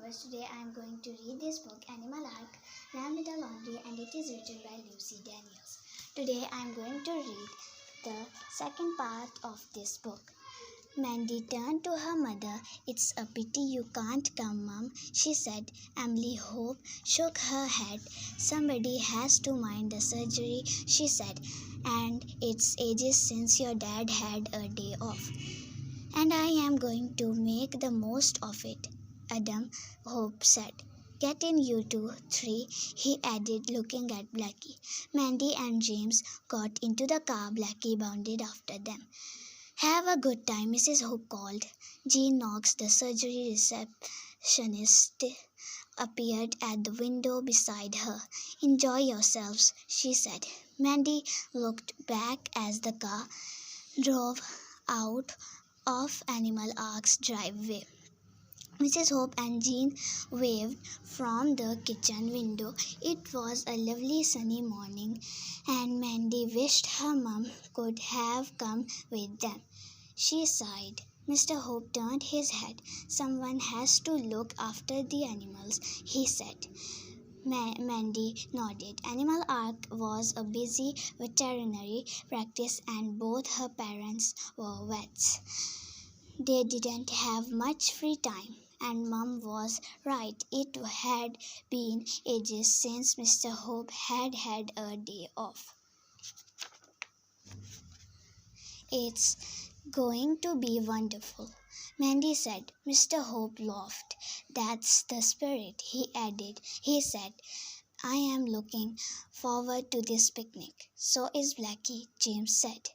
viewers, today I am going to read this book, Animal Ark, Lamb with a Laundry, and it is written by Lucy Daniels. Today I am going to read the second part of this book. Mandy turned to her mother. "It's a pity you can't come, Mum," she said. Emily Hope shook her head. "Somebody has to mind the surgery," she said, "and it's ages since your dad had a day off. And I am going to make the most of it," Adam Hope said. "Get in, you two, three," he added, looking at Blackie. Mandy and James got into the car. Blackie bounded after them. "Have a good time," Mrs. Hope called. Jean Knox, the surgery receptionist, appeared at the window beside her. "Enjoy yourselves," she said. Mandy looked back as the car drove out of Animal Ark's driveway. Mrs. Hope and Jean waved from the kitchen window. It was a lovely sunny morning, and Mandy wished her mum could have come with them. She sighed. Mr. Hope turned his head. "Someone has to look after the animals," he said. Mandy nodded. Animal Ark was a busy veterinary practice, and both her parents were vets. They didn't have much free time, and Mum was right. It had been ages since Mr. Hope had had a day off. "It's going to be wonderful," Mandy said. Mr. Hope laughed. "That's the spirit," he added. He said, "I am looking forward to this picnic." "So is Blackie," James said.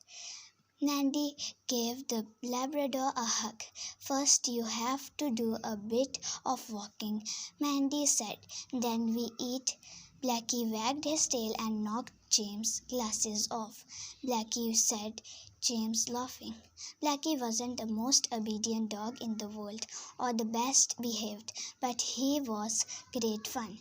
Mandy gave the Labrador a hug. "First you have to do a bit of walking," Mandy said. "Then we eat." Blackie wagged his tail and knocked James' glasses off. "Blackie," said James, laughing. Blackie wasn't the most obedient dog in the world, or the best behaved, but he was great fun.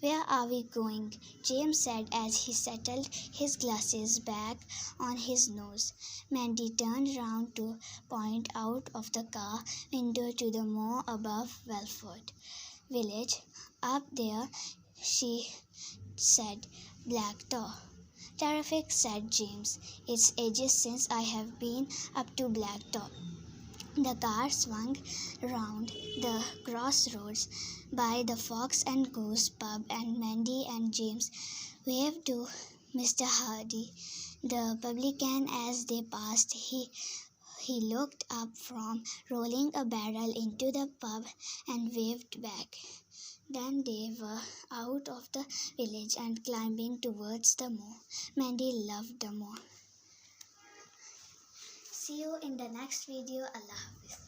"Where are we going?" James said as he settled his glasses back on his nose. Mandy turned round to point out of the car window to the moor above Welford village. "Up there," she said. "Black Tar." "Terrific," said James. "It's ages since I have been up to Black Tar." The car swung round the crossroads by the Fox and Goose pub, and Mandy and James waved to Mr. Hardy, the publican, as they passed. He looked up from rolling a barrel into the pub and waved back. Then they were out of the village and climbing towards the moor. Mandy loved the moor. See you in the next video. Allah Hafiz.